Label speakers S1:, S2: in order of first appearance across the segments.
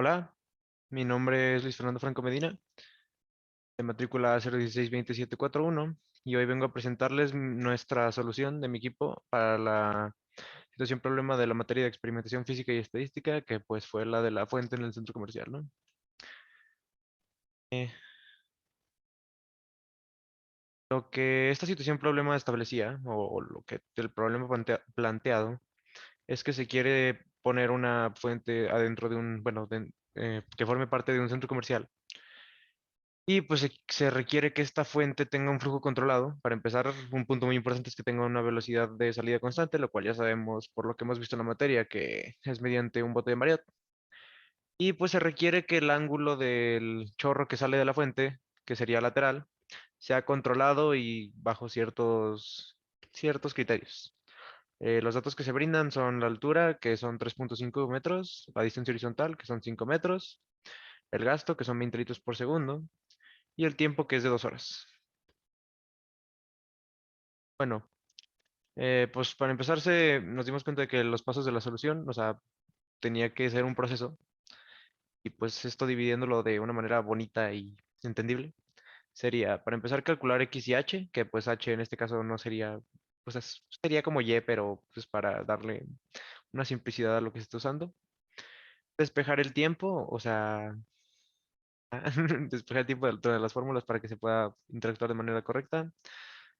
S1: Hola, mi nombre es Luis Fernando Franco Medina, de matrícula 0162741, y hoy vengo a presentarles nuestra solución de mi equipo para la situación problema de la materia de experimentación física y estadística, que pues fue la de la fuente en el centro comercial, ¿no? Eh, lo que esta situación problema establecía, o lo que el problema planteado, es que se quiere poner una fuente adentro de un, bueno, que forme parte de un centro comercial. Y pues se requiere que esta fuente tenga un flujo controlado. Para empezar, un punto muy importante es que tenga una velocidad de salida constante, lo cual ya sabemos por lo que hemos visto en la materia, que es mediante un bote de Mariotte. Y pues se requiere que el ángulo del chorro que sale de la fuente, que sería lateral, sea controlado y bajo ciertos criterios. Los datos que se brindan son la altura, que son 3.5 metros, la distancia horizontal, que son 5 metros, el gasto, que son 20 litros por segundo, y el tiempo, que es de 2 horas. Bueno, pues para empezar nos dimos cuenta de que los pasos de la solución, o sea, tenía que ser un proceso y pues esto dividiéndolo de una manera bonita y entendible, sería para empezar calcular X y H, que pues H en este caso no sería, pues sería como Y, pero pues para darle una simplicidad a lo que se está usando. Despejar el tiempo, o sea, despejar el tiempo de todas las fórmulas para que se pueda interactuar de manera correcta.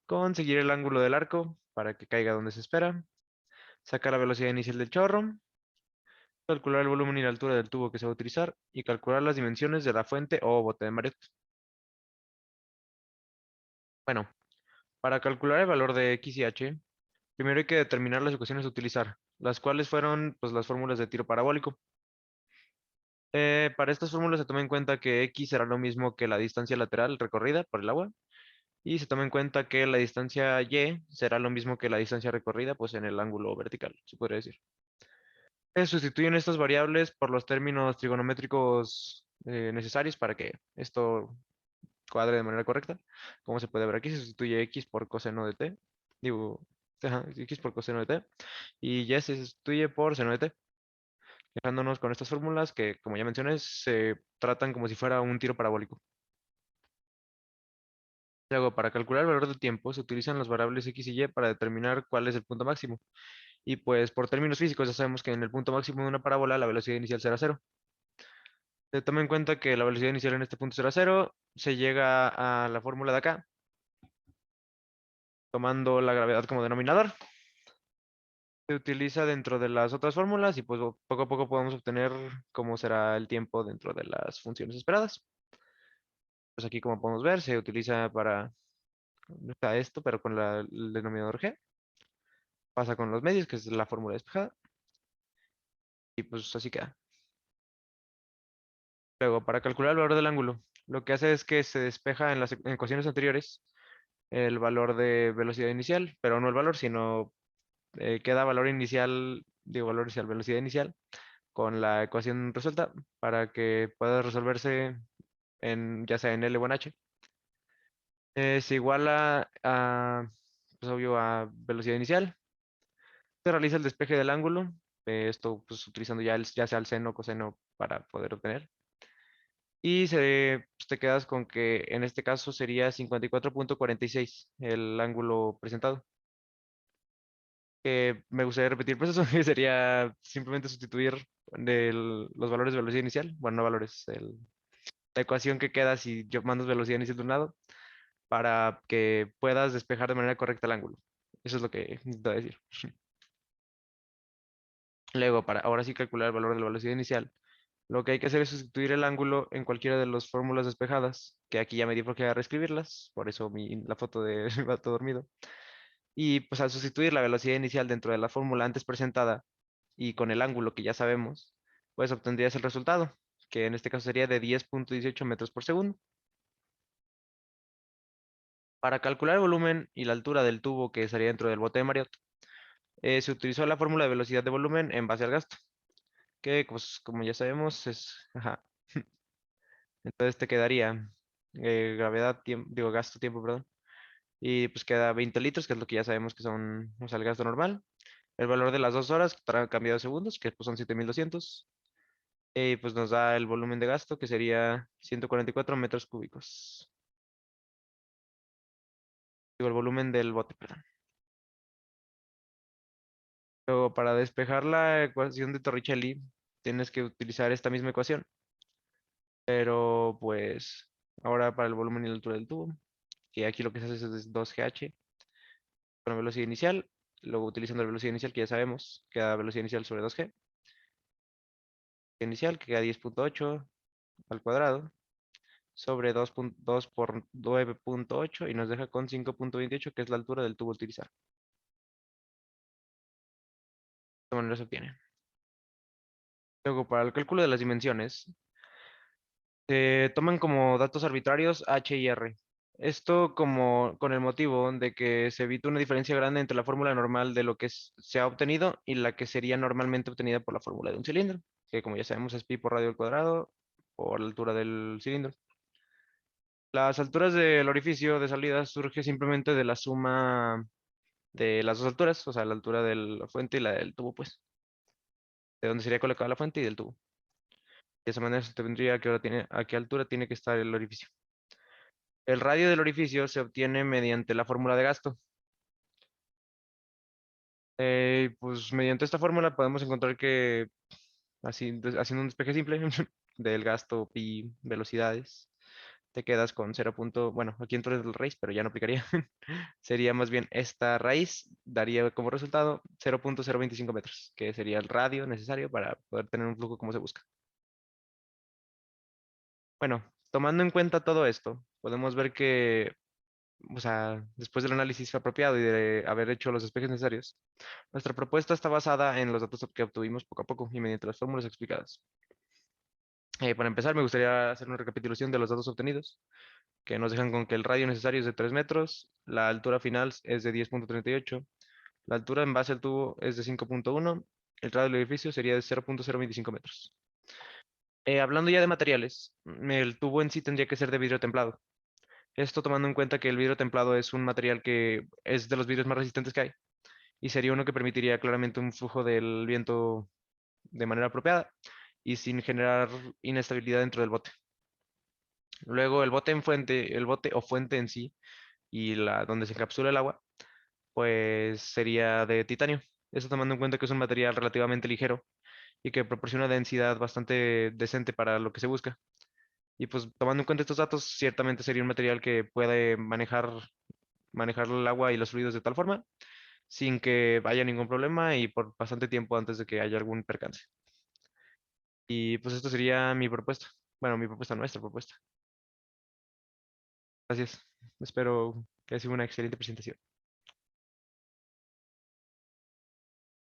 S1: Conseguir el ángulo del arco para que caiga donde se espera. Sacar la velocidad inicial del chorro. Calcular el volumen y la altura del tubo que se va a utilizar y calcular las dimensiones de la fuente o bote de Mariotte. Bueno, para calcular el valor de X y H, primero hay que determinar las ecuaciones a utilizar, las cuales fueron pues, las fórmulas de tiro parabólico. Para estas fórmulas se toma en cuenta que X será lo mismo que la distancia lateral recorrida por el agua y se toma en cuenta que la distancia Y será lo mismo que la distancia recorrida pues, en el ángulo vertical, se podría decir. Sustituyen estas variables por los términos trigonométricos necesarios para que esto cuadre de manera correcta. Como se puede ver aquí, se sustituye x por coseno de t. Digo, ajá, x por coseno de t. Y y se sustituye por seno de t. Dejándonos con estas fórmulas que, como ya mencioné, se tratan como si fuera un tiro parabólico. Luego, para calcular el valor del tiempo, se utilizan las variables x y y para determinar cuál es el punto máximo. Y pues por términos físicos ya sabemos que en el punto máximo de una parábola la velocidad inicial será cero. Se toma en cuenta que la velocidad inicial en este punto será cero. Se llega a la fórmula de acá, tomando la gravedad como denominador. Se utiliza dentro de las otras fórmulas y pues poco a poco podemos obtener cómo será el tiempo dentro de las funciones esperadas. Pues aquí como podemos ver se utiliza para no está esto, pero con el denominador g. Pasa con los medios, que es la fórmula despejada. Y pues así queda. Luego, para calcular el valor del ángulo, lo que hace es que se despeja en las ecuaciones anteriores el valor de velocidad inicial, pero no el valor, sino queda valor inicial, digo valor inicial, velocidad inicial, con la ecuación resuelta para que pueda resolverse en, ya sea en L o en H. Se iguala pues obvio, a velocidad inicial. Se realiza el despeje del ángulo. Esto pues utilizando ya sea el seno o coseno para poder obtener. Y pues, te quedas con que en este caso sería 54.46 el ángulo presentado. Me gustaría repetir el proceso, que sería simplemente sustituir los valores de velocidad inicial, bueno, no valores, la ecuación que queda si yo mando velocidad inicial de un lado, para que puedas despejar de manera correcta el ángulo. Eso es lo que necesito decir. Luego, para ahora sí calcular el valor de la velocidad inicial, lo que hay que hacer es sustituir el ángulo en cualquiera de las fórmulas despejadas, que aquí ya me di flojera reescribirlas, por eso la foto del vato dormido. Y pues al sustituir la velocidad inicial dentro de la fórmula antes presentada y con el ángulo que ya sabemos, pues obtendrías el resultado, que en este caso sería de 10.18 metros por segundo. Para calcular el volumen y la altura del tubo que estaría dentro del bote de Mariotte, se utilizó la fórmula de velocidad de volumen en base al gasto, que pues como ya sabemos es, ajá, entonces te quedaría gravedad, digo gasto, tiempo, perdón, y pues queda 20 litros, que es lo que ya sabemos que son, o sea, el gasto normal. El valor de las 2 horas cambiado a segundos, que pues son 7200. Y pues nos da el volumen de gasto, que sería 144 metros cúbicos. Digo, el volumen del bote, perdón. Luego, para despejar la ecuación de Torricelli, tienes que utilizar esta misma ecuación, pero pues ahora para el volumen y la altura del tubo. Y aquí lo que se hace es 2GH con la velocidad inicial. Luego utilizando la velocidad inicial que ya sabemos, queda velocidad inicial sobre 2G. Inicial que queda 10.8 al cuadrado sobre 2.2 por 9.8 y nos deja con 5.28 que es la altura del tubo a utilizar. De esta manera se obtiene. Luego, para el cálculo de las dimensiones, se toman como datos arbitrarios H y R. Esto como con el motivo de que se evita una diferencia grande entre la fórmula normal de lo que se ha obtenido y la que sería normalmente obtenida por la fórmula de un cilindro, que como ya sabemos es pi por radio al cuadrado por la altura del cilindro. Las alturas del orificio de salida surge simplemente de la suma de las dos alturas, o sea, la altura de la fuente y la del tubo, pues, de donde sería colocada la fuente y del tubo. De esa manera se tendría a qué altura tiene que estar el orificio. El radio del orificio se obtiene mediante la fórmula de gasto. Pues mediante esta fórmula podemos encontrar que, haciendo un despeje simple del gasto pi velocidades, te quedas con 0. Bueno, aquí entro el raíz, pero ya no aplicaría. Sería más bien esta raíz, daría como resultado 0.025 metros, que sería el radio necesario para poder tener un flujo como se busca. Bueno, tomando en cuenta todo esto, podemos ver que, o sea, después del análisis apropiado y de haber hecho los despejes necesarios, nuestra propuesta está basada en los datos que obtuvimos poco a poco y mediante las fórmulas explicadas. Para empezar, me gustaría hacer una recapitulación de los datos obtenidos, que nos dejan con que el radio necesario es de 3 metros, la altura final es de 10.38, la altura en base al tubo es de 5.1, el radio del edificio sería de 0.025 metros. Hablando ya de materiales, el tubo en sí tendría que ser de vidrio templado. Esto tomando en cuenta que el vidrio templado es un material que es de los vidrios más resistentes que hay y sería uno que permitiría claramente un flujo del viento de manera apropiada y sin generar inestabilidad dentro del bote. Luego el bote o fuente en sí y la donde se encapsula el agua, pues sería de titanio. Esto tomando en cuenta que es un material relativamente ligero y que proporciona densidad bastante decente para lo que se busca. Y pues tomando en cuenta estos datos, ciertamente sería un material que puede manejar el agua y los fluidos de tal forma sin que haya ningún problema y por bastante tiempo antes de que haya algún percance. Y pues esto sería mi propuesta. Bueno, mi propuesta, nuestra propuesta. Gracias. Espero que haya sido una excelente presentación.